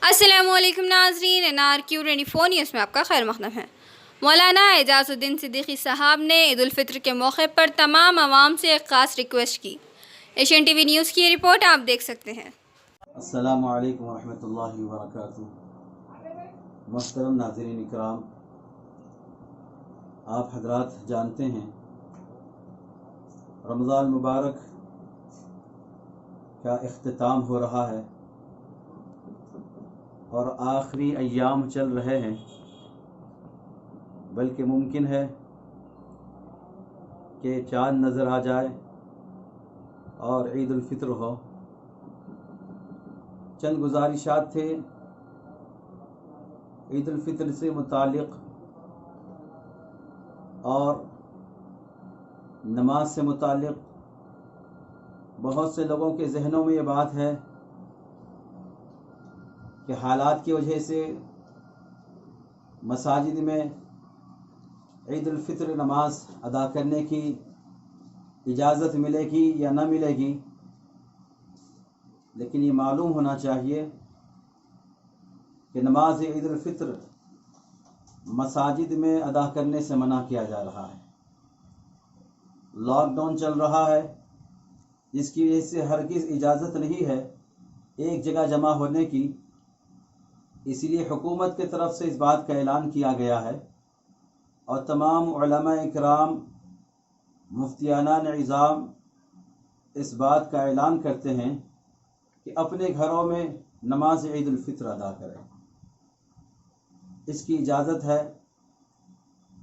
السلام علیکم ناظرین، NRQ24 نیوز میں آپ کا خیر مقدم ہے۔ مولانا اعجاز الدین صدیقی صاحب نے عید الفطر کے موقع پر تمام عوام سے ایک خاص ریکویسٹ کی۔ ایشین ٹی وی نیوز کی رپورٹ آپ دیکھ سکتے ہیں۔ السلام علیکم ورحمۃ اللہ وبرکاتہ۔ محترم ناظرین اکرام، آپ حضرات جانتے ہیں رمضان مبارک کا اختتام ہو رہا ہے اور آخری ایام چل رہے ہیں، بلکہ ممکن ہے کہ چاند نظر آ جائے اور عید الفطر ہو۔ چند گزارشات تھے عید الفطر سے متعلق اور نماز سے متعلق۔ بہت سے لوگوں کے ذہنوں میں یہ بات ہے کہ حالات کی وجہ سے مساجد میں عید الفطر نماز ادا کرنے کی اجازت ملے گی یا نہ ملے گی، لیکن یہ معلوم ہونا چاہیے کہ نماز عید الفطر مساجد میں ادا کرنے سے منع کیا جا رہا ہے۔ لاک ڈاؤن چل رہا ہے، جس کی وجہ سے ہرگز اجازت نہیں ہے ایک جگہ جمع ہونے کی۔ اسی لیے حکومت کی طرف سے اس بات کا اعلان کیا گیا ہے اور تمام علماء اکرام، مفتیانان عظام اس بات کا اعلان کرتے ہیں کہ اپنے گھروں میں نماز عید الفطر ادا کریں۔ اس کی اجازت ہے۔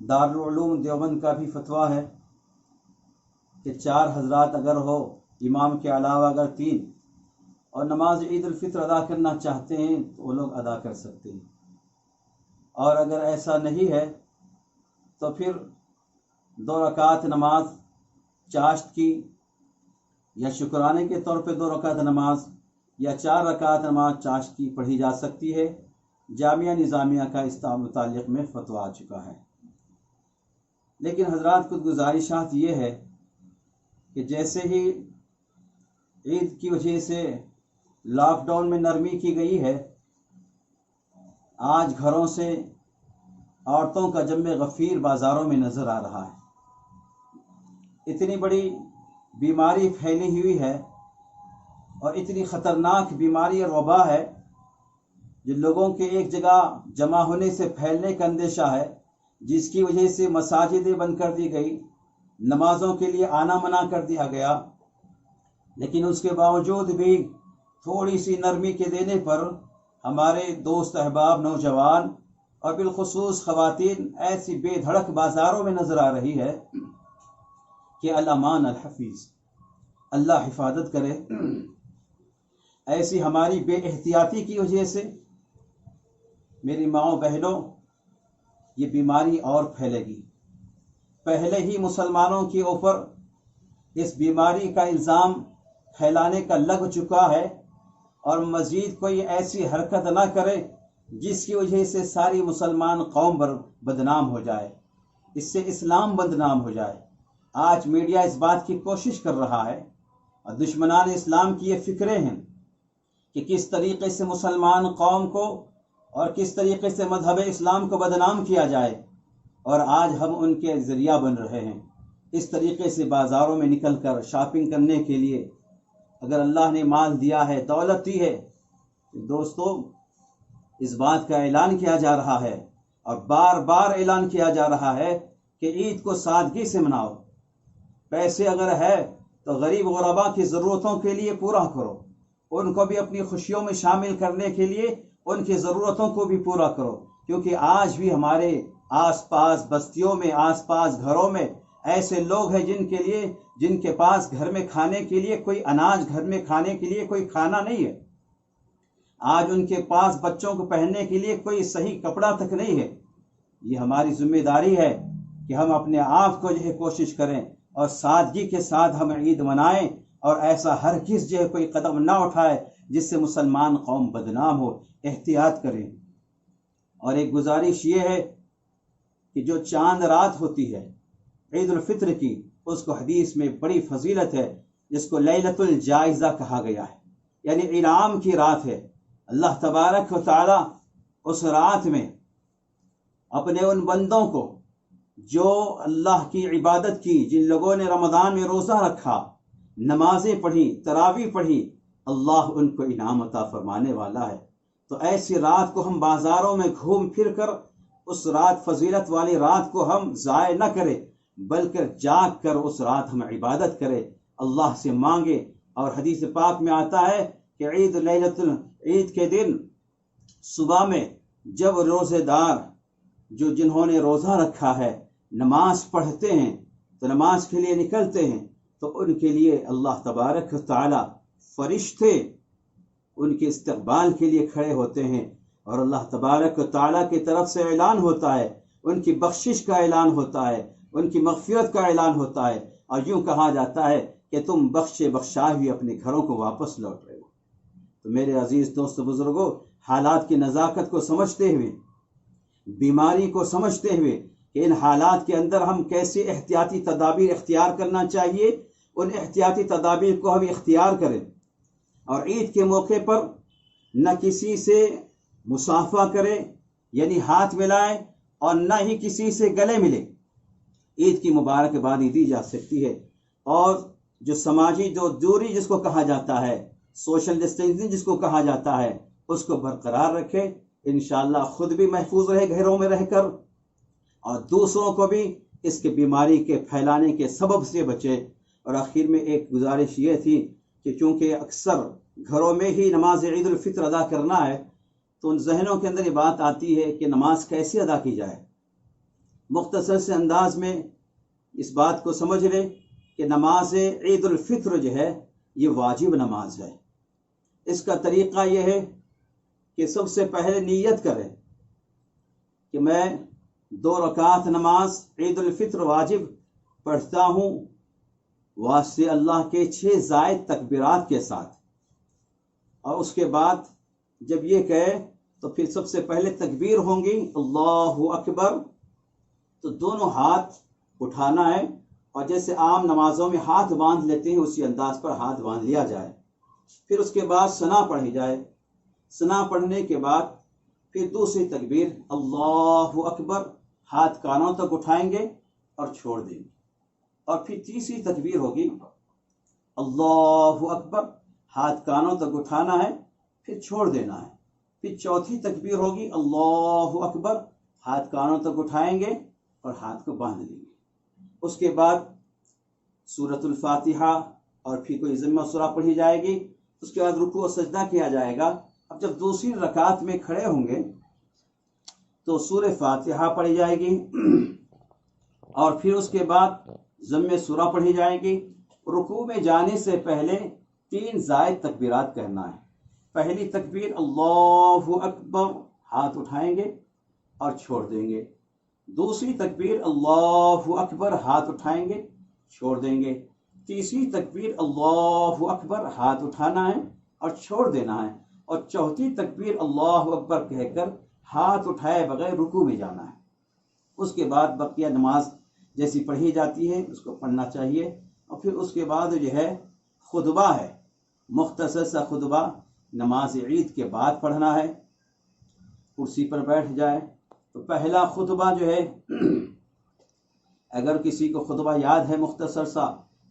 دارالعلوم دیوبند کا بھی فتویٰ ہے کہ 4 حضرات اگر ہو، امام کے علاوہ اگر 3، اور نماز عید الفطر ادا کرنا چاہتے ہیں تو وہ لوگ ادا کر سکتے ہیں، اور اگر ایسا نہیں ہے تو پھر 2 رکعت نماز چاشت کی یا شکرانے کے طور پہ 2 رکعت نماز یا 4 رکعت نماز چاشت کی پڑھی جا سکتی ہے۔ جامعہ نظامیہ کا اس متعلق میں فتویٰ آ چکا ہے۔ لیکن حضرات کو گزارشات یہ ہے کہ جیسے ہی عید کی وجہ سے لاک ڈاؤن میں نرمی کی گئی ہے، آج گھروں سے عورتوں کا جمع غفیر بازاروں میں نظر آ رہا ہے۔ اتنی بڑی بیماری پھیلی ہوئی ہے اور اتنی خطرناک بیماری اور وبا ہے جو لوگوں کے ایک جگہ جمع ہونے سے پھیلنے کا اندیشہ ہے، جس کی وجہ سے مساجدیں بند کر دی گئی، نمازوں کے لیے آنا منع کر دیا گیا۔ لیکن اس کے باوجود بھی تھوڑی سی نرمی کے دینے پر ہمارے دوست احباب نوجوان اور بالخصوص خواتین ایسی بے دھڑک بازاروں میں نظر آ رہی ہے کہ الامان الحفیظ، اللہ حفاظت کرے۔ ایسی ہماری بے احتیاطی کی وجہ سے میری ماؤں بہنوں، یہ بیماری اور پھیلے گی۔ پہلے ہی مسلمانوں کے اوپر اس بیماری کا الزام پھیلانے کا لگ چکا ہے، اور مزید کوئی ایسی حرکت نہ کرے جس کی وجہ سے ساری مسلمان قوم بدنام ہو جائے، اس سے اسلام بدنام ہو جائے۔ آج میڈیا اس بات کی کوشش کر رہا ہے، اور دشمنان اسلام کی یہ فکریں ہیں کہ کس طریقے سے مسلمان قوم کو اور کس طریقے سے مذہب اسلام کو بدنام کیا جائے، اور آج ہم ان کے ذریعہ بن رہے ہیں۔ اس طریقے سے بازاروں میں نکل کر شاپنگ کرنے کے لیے اگر اللہ نے مال دیا ہے، دولت دی ہے، تو دوستو اس بات کا اعلان کیا جا رہا ہے اور بار بار اعلان کیا جا رہا ہے کہ عید کو سادگی سے مناؤ۔ پیسے اگر ہے تو غریب غربا کی ضرورتوں کے لیے پورا کرو، ان کو بھی اپنی خوشیوں میں شامل کرنے کے لیے ان کی ضرورتوں کو بھی پورا کرو، کیونکہ آج بھی ہمارے آس پاس بستیوں میں، آس پاس گھروں میں ایسے لوگ ہیں جن کے پاس گھر میں کھانے کے لیے کوئی اناج، گھر میں کھانے کے لیے کوئی کھانا نہیں ہے۔ آج ان کے پاس بچوں کو پہننے کے لیے کوئی صحیح کپڑا تک نہیں ہے۔ یہ ہماری ذمہ داری ہے کہ ہم اپنے آپ کو کوشش کریں اور سادگی کے ساتھ ہم عید منائیں، اور ایسا ہرگز کوئی قدم نہ اٹھائے جس سے مسلمان قوم بدنام ہو۔ احتیاط کریں۔ اور ایک گزارش یہ ہے کہ جو چاند رات ہوتی ہے عید الفطر کی، اس کو حدیث میں بڑی فضیلت ہے، جس کو لیلۃ الجائزہ کہا گیا ہے، یعنی انعام کی رات ہے۔ اللہ تبارک و تعالی اس رات میں اپنے ان بندوں کو جو اللہ کی عبادت کی، جن لوگوں نے رمضان میں روزہ رکھا، نمازیں پڑھی، تراویح پڑھی، اللہ ان کو انعام عطا فرمانے والا ہے۔ تو ایسی رات کو ہم بازاروں میں گھوم پھر کر اس رات، فضیلت والی رات کو ہم ضائع نہ کریں، بلکہ جاگ کر اس رات ہم عبادت کریں، اللہ سے مانگے۔ اور حدیث پاک میں آتا ہے کہ عید کے دن صبح میں جب روزے دار جنہوں نے روزہ رکھا ہے نماز پڑھتے ہیں، تو نماز کے لیے نکلتے ہیں، تو ان کے لیے اللہ تبارک و تعالی فرشتے ان کے استقبال کے لیے کھڑے ہوتے ہیں، اور اللہ تبارک و تعالی کی طرف سے اعلان ہوتا ہے، ان کی بخشش کا اعلان ہوتا ہے، ان کی مغفرت کا اعلان ہوتا ہے، اور یوں کہا جاتا ہے کہ تم بخشائے ہوئے اپنے گھروں کو واپس لوٹ رہے ہو۔ تو میرے عزیز دوست بزرگوں، حالات کی نزاکت کو سمجھتے ہوئے، بیماری کو سمجھتے ہوئے کہ ان حالات کے اندر ہم کیسے احتیاطی تدابیر اختیار کرنا چاہیے، ان احتیاطی تدابیر کو ہم اختیار کریں، اور عید کے موقع پر نہ کسی سے مصافحہ کرے یعنی ہاتھ ملائے، اور نہ ہی کسی سے گلے ملے۔ عید کی مبارکبادی دی جا سکتی ہے، اور جو سماجی جو دوری جس کو کہا جاتا ہے، سوشل ڈسٹینسنگ جس کو کہا جاتا ہے، اس کو برقرار رکھے، انشاءاللہ خود بھی محفوظ رہے گھروں میں رہ کر، اور دوسروں کو بھی اس کے بیماری کے پھیلانے کے سبب سے بچے۔ اور آخر میں ایک گزارش یہ تھی کہ چونکہ اکثر گھروں میں ہی نماز عید الفطر ادا کرنا ہے، تو ان ذہنوں کے اندر یہ بات آتی ہے کہ نماز کیسے ادا کی جائے۔ مختصر سے انداز میں اس بات کو سمجھ لیں کہ نماز عید الفطر جو ہے یہ واجب نماز ہے۔ اس کا طریقہ یہ ہے کہ سب سے پہلے نیت کریں کہ میں 2 رکعت نماز عید الفطر واجب پڑھتا ہوں واسطے اللہ کے 6 زائد تکبیرات کے ساتھ، اور اس کے بعد جب یہ کہے تو پھر سب سے پہلے تکبیر ہوں گی اللہ اکبر، تو دونوں ہاتھ اٹھانا ہے، اور جیسے عام نمازوں میں ہاتھ باندھ لیتے ہیں اسی انداز پر ہاتھ باندھ لیا جائے۔ پھر اس کے بعد ثنا پڑھی جائے، ثنا پڑھنے کے بعد پھر دوسری تکبیر اللہ اکبر، ہاتھ کانوں تک اٹھائیں گے اور چھوڑ دیں گے، اور پھر تیسری تکبیر ہوگی اللہ اکبر، ہاتھ کانوں تک اٹھانا ہے پھر چھوڑ دینا ہے، پھر چوتھی تکبیر ہوگی اللہ اکبر، ہاتھ کانوں تک اٹھائیں گے اور ہاتھ کو باندھ دیں گے۔ اس کے بعد سورۃ الفاتحہ اور پھر کوئی ضمہ سورہ پڑھی جائے گی، اس کے بعد رکوع و سجدہ کیا جائے گا۔ اب جب دوسری رکعت میں کھڑے ہوں گے تو سورہ فاتحہ پڑھی جائے گی، اور پھر اس کے بعد ضمہ سورہ پڑھی جائے گی۔ رکوع میں جانے سے پہلے 3 زائد تکبیرات کہنا ہے۔ پہلی تکبیر اللہ اکبر، ہاتھ اٹھائیں گے اور چھوڑ دیں گے۔ دوسری تکبیر اللہ اکبر، ہاتھ اٹھائیں گے چھوڑ دیں گے۔ تیسری تکبیر اللہ اکبر، ہاتھ اٹھانا ہے اور چھوڑ دینا ہے۔ اور چوتھی تکبیر اللہ اکبر کہہ کر ہاتھ اٹھائے بغیر رکوع میں جانا ہے۔ اس کے بعد بقیہ نماز جیسی پڑھی جاتی ہے اس کو پڑھنا چاہیے، اور پھر اس کے بعد جو ہے خطبہ ہے، مختصر سا خطبہ نماز عید کے بعد پڑھنا ہے۔ کرسی پر بیٹھ جائے تو پہلا خطبہ جو ہے اگر کسی کو خطبہ یاد ہے مختصر سا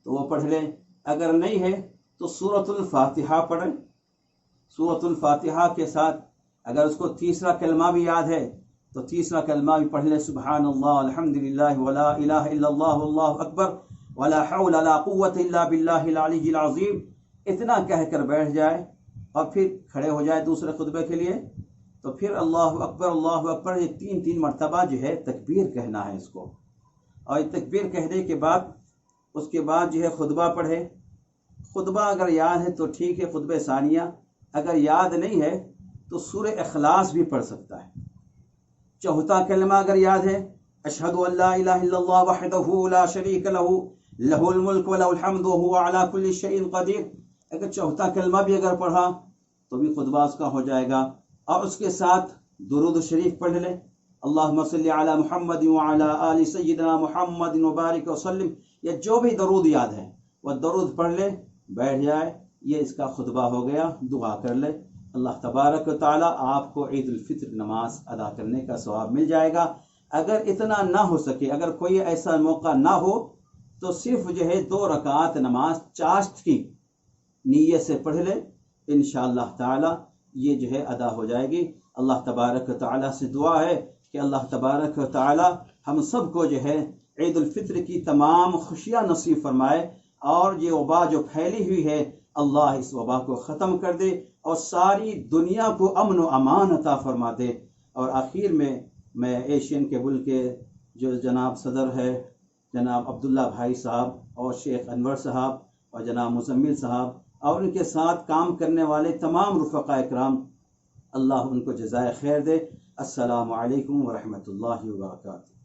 تو وہ پڑھ لے، اگر نہیں ہے تو سورۃ الفاتحہ پڑھیں۔ سورۃ الفاتحہ کے ساتھ اگر اس کو تیسرا کلمہ بھی یاد ہے تو تیسرا کلمہ بھی پڑھ لے، سبحان اللہ الحمدللہ ولا الہ الا اللہ واللہ اکبر ولا حول ولا قوت الا باللہ العلی العظیم، اتنا کہہ کر بیٹھ جائے، اور پھر کھڑے ہو جائے دوسرے خطبے کے لیے۔ تو پھر اللہ اکبر یہ 3 مرتبہ جو ہے تکبیر کہنا ہے اس کو، اور یہ تکبیر کہنے کے بعد اس کے بعد جو ہے خطبہ پڑھے۔ خطبہ اگر یاد ہے تو ٹھیک ہے، خطبہ ثانیہ اگر یاد نہیں ہے تو سورہ اخلاص بھی پڑھ سکتا ہے۔ چوتھا کلمہ اگر یاد ہے اشہد ان لا الہ الا اللہ وحدہ لا شریک لہ لہ الملک ولہ الحمد وہو علی کل شیء قدیر، اگر چوتھا کلمہ بھی اگر پڑھا تو بھی خطبہ اس کا ہو جائے گا۔ اور اس کے ساتھ درود شریف پڑھ لے، اللہم صلی علی محمد وعلی آل سیدنا محمد وبارک وسلم، یا جو بھی درود یاد ہے وہ درود پڑھ لے، بیٹھ جائے، یہ اس کا خطبہ ہو گیا، دعا کر لے۔ اللہ تبارک و تعالیٰ آپ کو عید الفطر نماز ادا کرنے کا ثواب مل جائے گا۔ اگر اتنا نہ ہو سکے، اگر کوئی ایسا موقع نہ ہو، تو صرف 2 رکعات نماز چاشت کی نیت سے پڑھ لے، انشاءاللہ تعالیٰ یہ ادا ہو جائے گی۔ اللہ تبارک و تعالیٰ سے دعا ہے کہ اللہ تبارک و تعالیٰ ہم سب کو عید الفطر کی تمام خوشیاں نصیب فرمائے، اور یہ وبا جو پھیلی ہوئی ہے، اللہ اس وبا کو ختم کر دے اور ساری دنیا کو امن و امان عطا فرما دے۔ اور آخر میں ایشین کیبل کے جو جناب صدر ہے جناب عبداللہ بھائی صاحب اور شیخ انور صاحب اور جناب مزمل صاحب اور ان کے ساتھ کام کرنے والے تمام رفقاء اکرام، اللہ ان کو جزائے خیر دے۔ السلام علیکم ورحمۃ اللہ وبرکاتہ۔